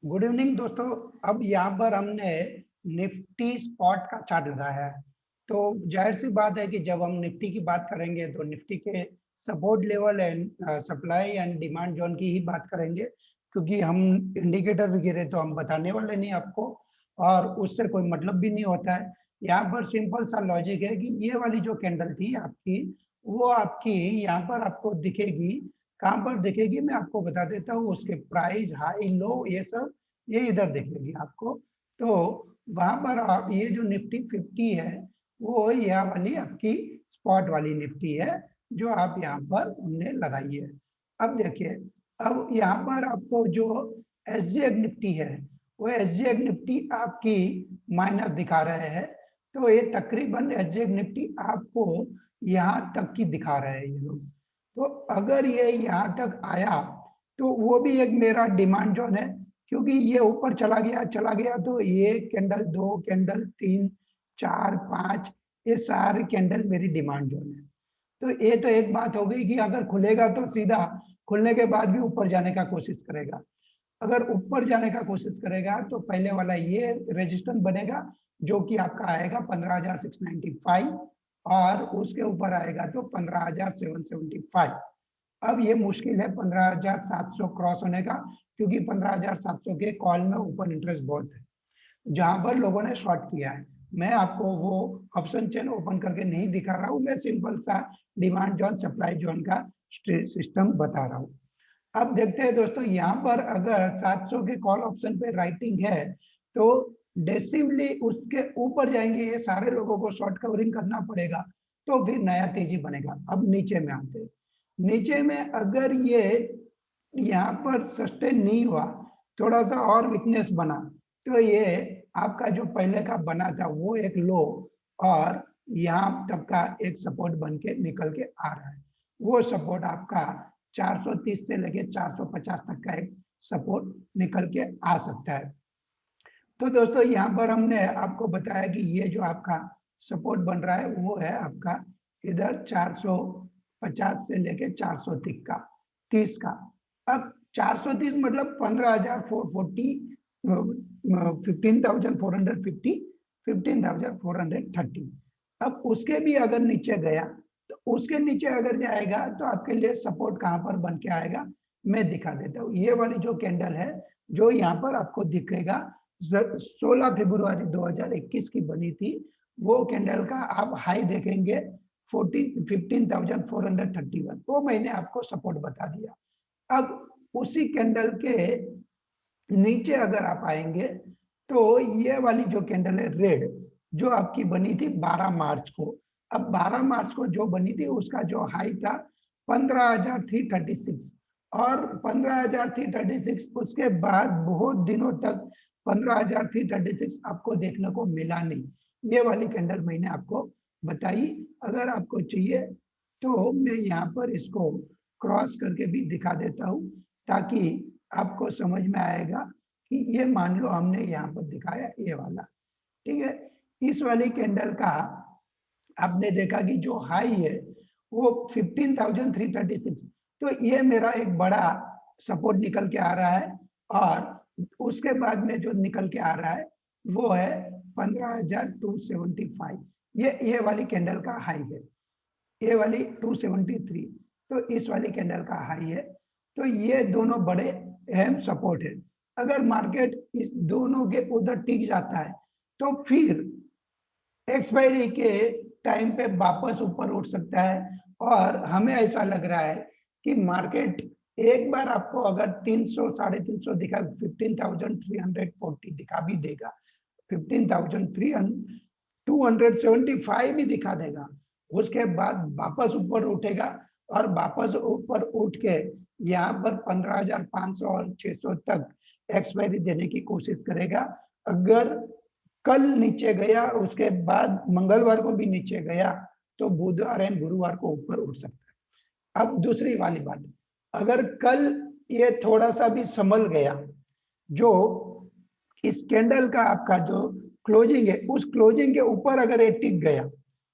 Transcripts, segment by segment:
Good evening दोस्तों। अब यहाँ पर हमने निफ्टी स्पॉट का चार्ट लगाया है। तो जाहिर सी बात है कि जब हम निफ्टी की बात करेंगे तो निफ्टी के support level and supply and demand zone की ही बात करेंगे, क्योंकि हम इंडिकेटर भी गिरे तो हम बताने वाले नहीं आपको, और उससे कोई मतलब भी नहीं होता है। यहाँ पर सिंपल सा लॉजिक है कि ये वाली जो कैंडल थी आपकी, वो आपकी यहाँ पर आपको दिखेगी। कहाँ पर दिखेगी मैं आपको बता देता हूँ। उसके प्राइस हाई लो ये सब ये इधर दिखेगी आपको। तो वहां पर आप ये जो निफ्टी 50 है वो यह वाली आपकी स्पॉट वाली निफ्टी है जो आप यहाँ पर हमने लगाई है। अब देखिए, अब यहाँ पर आपको जो एसजीएक्स निफ्टी है वो एसजीएक्स निफ्टी आपकी माइनस दिखा रहे हैं। तो ये तकरीबन एसजीएक्स निफ्टी आपको यहाँ तक की दिखा रहे हैं ये लोग। तो अगर ये यहाँ तक आया तो वो भी एक मेरा डिमांड जोन है, क्योंकि ये ऊपर चला गया तो ये कैंडल, दो कैंडल, तीन, चार, पांच, ये सारे कैंडल मेरी डिमांड जोन है। तो ये तो एक बात हो गई कि अगर खुलेगा तो सीधा खुलने के बाद भी ऊपर जाने का कोशिश करेगा। अगर ऊपर जाने का कोशिश करेगा तो पहले वाला ये रेजिस्टेंस बनेगा जो कि आपका आएगा 15,695, और उसके ऊपर आएगा तो 15,775। अब ये मुश्किल है 15,700 क्रॉस होने का, क्योंकि 15,700 के कॉल में ओपन इंटरेस्ट बहुत है जहां पर लोगों ने शॉर्ट किया है। मैं आपको वो ऑप्शन चेन ओपन करके नहीं दिखा रहा हूं, मैं सिंपल सा डिमांड जोन सप्लाई जोन का सिस्टम बता रहा हूं। अब देखते हैं दोस्तों, यहाँ पर अगर 700 के कॉल ऑप्शन पे राइटिंग है तो डेसिवली उसके ऊपर जाएंगे, ये सारे लोगों को शॉर्ट कवरिंग करना पड़ेगा, तो फिर नया तेजी बनेगा। अब नीचे में आते हैं। नीचे में अगर ये यहाँ पर सस्टेन नहीं हुआ, थोड़ा सा और वीकनेस बना, तो ये आपका जो पहले का बना था वो एक लो और यहाँ तक का एक सपोर्ट बन के निकल के आ रहा है। वो सपोर्ट आपका 430 से लेके 450 तक का एक सपोर्ट निकल के आ सकता है। तो दोस्तों यहाँ पर हमने आपको बताया कि ये जो आपका सपोर्ट बन रहा है वो है आपका इधर 450 से लेके 430 का। अब 430 मतलब 15,440, 15,450, 15,430। अब उसके भी अगर नीचे गया तो उसके नीचे अगर जाएगा तो आपके लिए सपोर्ट कहां पर बन के आएगा मैं दिखा देता हूँ। ये वाली जो कैंडल है जो यहाँ पर आपको दिखेगा 16 फरवरी 2021 की बनी थी, वो कैंडल का आप हाई देखेंगे 15,431, वो मैंने आपको सपोर्ट बता दिया। अब उसी कैंडल के नीचे अगर आप आएंगे तो ये वाली जो कैंडल है रेड, जो आपकी बनी थी 12 मार्च को। अब 12 मार्च को जो बनी थी उसका जो हाई था 15,336, और 15,336 उसके बाद बहुत दिनों तक 15,336 आपको देखने को मिला नहीं। ये वाली कैंडल मैंने आपको बताई। अगर आपको चाहिए तो मैं यहाँ पर इसको क्रॉस करके भी दिखा देता हूँ, ताकि आपको समझ में आएगा कि ये मान लो हमने यहाँ पर दिखाया ये वाला, ठीक है। इस वाली कैंडल का आपने देखा कि जो हाई है वो 15,336, तो ये मेरा एक बड़ा सपोर्ट निकल के आ रहा है। और उसके बाद में जो निकल के आ रहा है वो है 15,275, ये वाली कैंडल का हाई है। ये वाली 273, तो इस वाली कैंडल का हाई है। तो ये दोनों बड़े अहम सपोर्ट है। अगर मार्केट इस दोनों के उधर टिक जाता है तो फिर एक्सपायरी के टाइम पे वापस ऊपर उठ सकता है। और हमें ऐसा लग रहा है कि मार्केट एक बार आपको अगर 300 350 दिखा, 15,340 दिखा भी देगा, 15,275 भी दिखा देगा, उसके बाद वापस ऊपर उठेगा और वापस ऊपर उठ के यहाँ पर 15,500 और 600 तक एक्सपायरी देने की कोशिश करेगा। अगर कल नीचे गया उसके बाद मंगलवार को भी नीचे गया तो बुधवार एंड गुरुवार को ऊपर उठ सकता है। अब दूसरी वाली बात, अगर कल ये थोड़ा सा भी संभल गया, जो इस कैंडल का आपका जो क्लोजिंग है उस क्लोजिंग के ऊपर अगर ये टिक गया,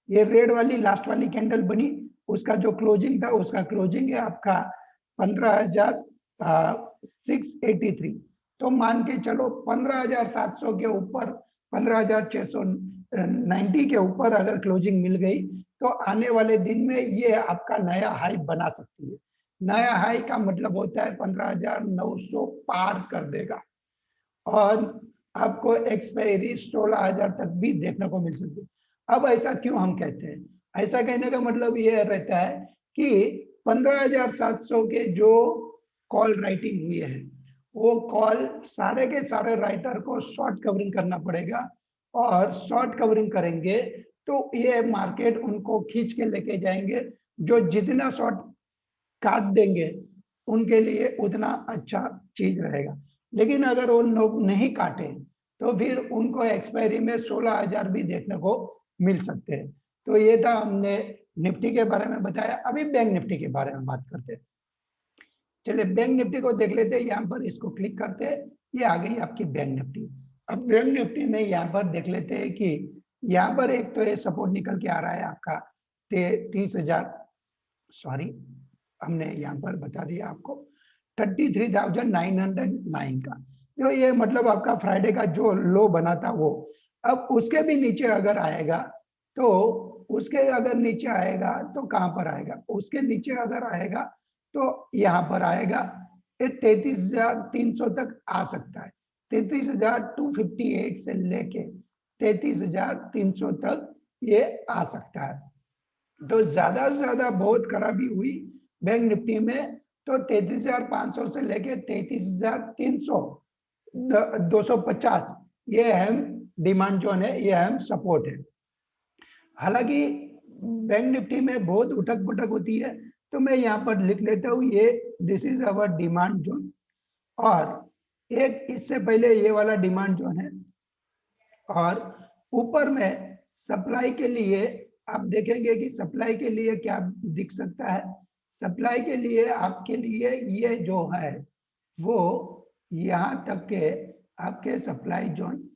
ये रेड वाली लास्ट वाली कैंडल बनी, उसका जो क्लोजिंग था उसका क्लोजिंग है आपका 15,683, तो मान के चलो 15,700 के ऊपर, 15,690 के ऊपर अगर क्लोजिंग मिल गई तो आने वाले दिन में ये आपका नया हाई बना सकती है। नया हाई का मतलब होता है 15,900 पार कर देगा और आपको एक्सपायरी 16,000 तक भी देखने को मिल सकती है। अब ऐसा क्यों हम कहते हैं? ऐसा कहने का मतलब ये रहता है कि 15,700 के जो कॉल राइटिंग हुई है वो कॉल सारे के सारे राइटर को शॉर्ट कवरिंग करना पड़ेगा और शॉर्ट कवरिंग करेंगे तो ये मार्केट उनको खींच के लेके जाएंगे। जो जितना शॉर्ट काट देंगे उनके लिए उतना अच्छा चीज रहेगा। लेकिन अगर वो लोग नहीं काटे तो फिर उनको एक्सपायरी में 16,000 भी देखने को मिल सकते हैं। तो ये था, हमने निफ्टी के बारे में बताया। अभी बैंक निफ्टी के बारे में बात करते हैं। चलिए बैंक निफ्टी को देख लेते हैं। यहाँ पर इसको क्लिक करते हैं, ये आ गई आपकी बैंक निफ्टी। अब बैंक निफ्टी में यहाँ पर देख लेते हैं कि यहाँ पर एक तो ये सपोर्ट निकल के आ रहा है आपका 30,000, सॉरी हमने यहाँ पर बता दिया आपको 33,909 का, जो ये मतलब आपका फ्राइडे का जो लो बना था वो। अब उसके भी नीचे अगर आएगा तो उसके अगर नीचे आएगा तो कहाँ पर आएगा? उसके नीचे अगर आएगा तो यहाँ पर आएगा, ये 33,300 तक आ सकता है। 33,258 से लेके 33,300 तक ये आ सकता है। तो ज्यादा से ज्यादा बहुत खराबी हुई बैंक निफ्टी में तो 33,500 से लेके 33,300 250 ये अहम डिमांड जोन है, ये अहम सपोर्ट है। हालांकि बैंक निफ्टी में बहुत उठक पुठक होती है तो मैं यहाँ पर लिख लेता हूँ ये this is our demand zone, और एक इससे पहले ये वाला डिमांड जोन है, और ऊपर में सप्लाई के लिए आप देखेंगे कि सप्लाई के लिए क्या दिख सकता है। सप्लाई के लिए आपके लिए ये जो है वो यहाँ तक के आपके सप्लाई जोन,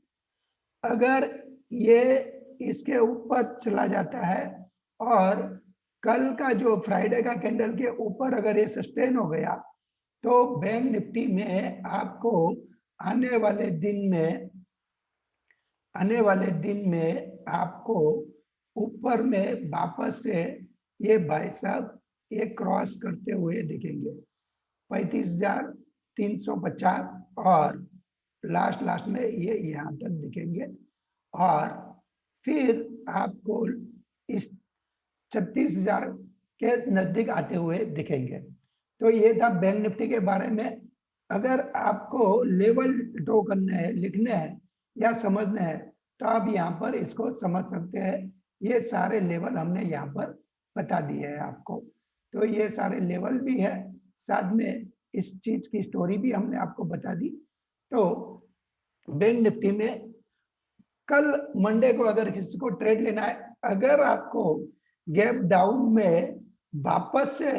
अगर ये इसके ऊपर चला जाता है और कल का जो फ्राइडे का कैंडल के ऊपर अगर ये सस्टेन हो गया तो बैंक निफ्टी में आपको आने वाले दिन में आपको ऊपर में वापस से ये भाई साहब ये क्रॉस करते हुए दिखेंगे 35,350 और लास्ट में ये यहाँ तक दिखेंगे और फिर आपको इस 36,000 के नजदीक आते हुए दिखेंगे। तो ये था बैंक निफ्टी के बारे में। अगर आपको लेवल ड्रॉ करना है, लिखने हैं या समझना है तो आप यहाँ पर इसको समझ सकते हैं। ये सारे लेवल हमने यहाँ पर बता दिए हैं आपको। तो ये सारे लेवल भी है, साथ में इस चीज की स्टोरी भी हमने आपको बता दी। तो बैंक निफ्टी में कल मंडे को अगर किसी को ट्रेड लेना है, अगर आपको गैप डाउन में वापस से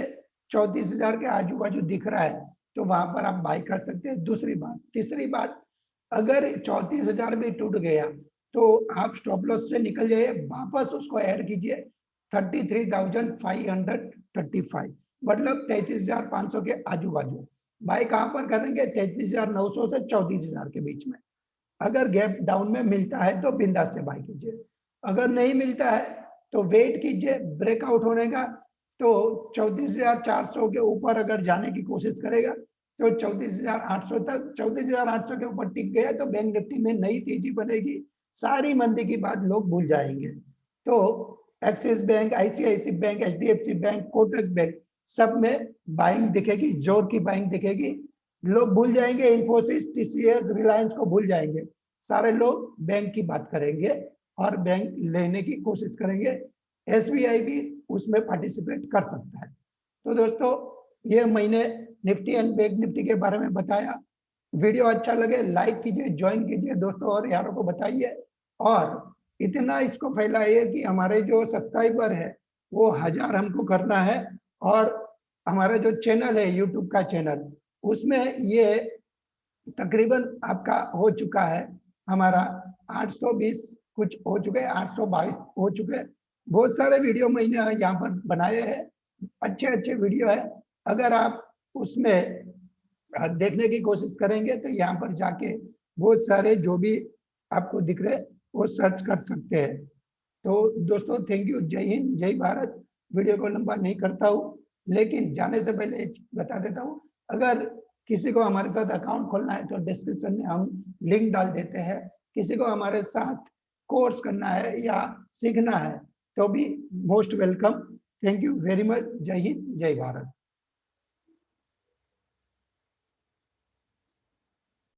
34,000 के आजू बाजू दिख रहा है तो वहां पर आप बाई कर सकते हैं। दूसरी बात, तीसरी बात, अगर 34,000 भी टूट गया तो आप स्टॉप लॉस से निकल जाइए, वापस उसको ऐड कीजिए 33,535, मतलब 33,500 के आजू बाजू। बाई कहां पर करेंगे? 33,900 से 34,000 के बीच में। अगर गैप डाउन में मिलता है तो बिंदास से बाई कीजिए, अगर नहीं मिलता है तो वेट कीजिए ब्रेकआउट होने का। तो 34,400 के ऊपर अगर जाने की कोशिश करेगा तो 34,800 तक, 34,800 के ऊपर टिक गया तो बैंक निफ्टी में नई तेजी बनेगी। सारी मंदी की बात लोग भूल जाएंगे। तो Axis bank, ICICI bank, HDFC bank, Kotak bank, सब में बाइंग दिखेगी, जोर की बाइंग दिखेगी। लोग भूल जाएंगे इंफोसिस, टीसीएस, रिलायंस को भूल जाएंगे। सारे लोग बैंक की बात करेंगे और बैंक लेने की कोशिश करेंगे। एसबीआई भी उसमें पार्टिसिपेट कर सकता है। तो दोस्तों ये महीने निफ्टी एंड बैंक निफ्टी के बारे में बताया। वीडियो अच्छा लगे लाइक कीजिए, ज्वाइन कीजिए दोस्तों और यारों को बताइए, और इतना इसको फैलाइए कि हमारे जो सब्सक्राइबर है वो 1000 हमको करना है। और हमारा जो चैनल है यूट्यूब का चैनल, उसमें ये तकरीबन आपका हो चुका है, हमारा 820 कुछ हो चुके हैं, 822 हो चुके हैं। बहुत सारे वीडियो मैंने यहाँ पर बनाए हैं, अच्छे अच्छे वीडियो है। अगर आप उसमें देखने की कोशिश करेंगे तो यहाँ पर जाके बहुत सारे जो भी आपको दिख रहे वो सर्च कर सकते हैं। तो दोस्तों थैंक यू, जय हिंद, जय भारत। वीडियो को लंबा नहीं करता हूँ, लेकिन जाने से पहले एक चीज बता देता हूँ, अगर किसी को हमारे साथ अकाउंट खोलना है तो डिस्क्रिप्शन में हम लिंक डाल देते हैं। किसी को हमारे साथ कोर्स करना है या सीखना है तो भी most welcome. Thank you very much. जय हिंद, जय भारत।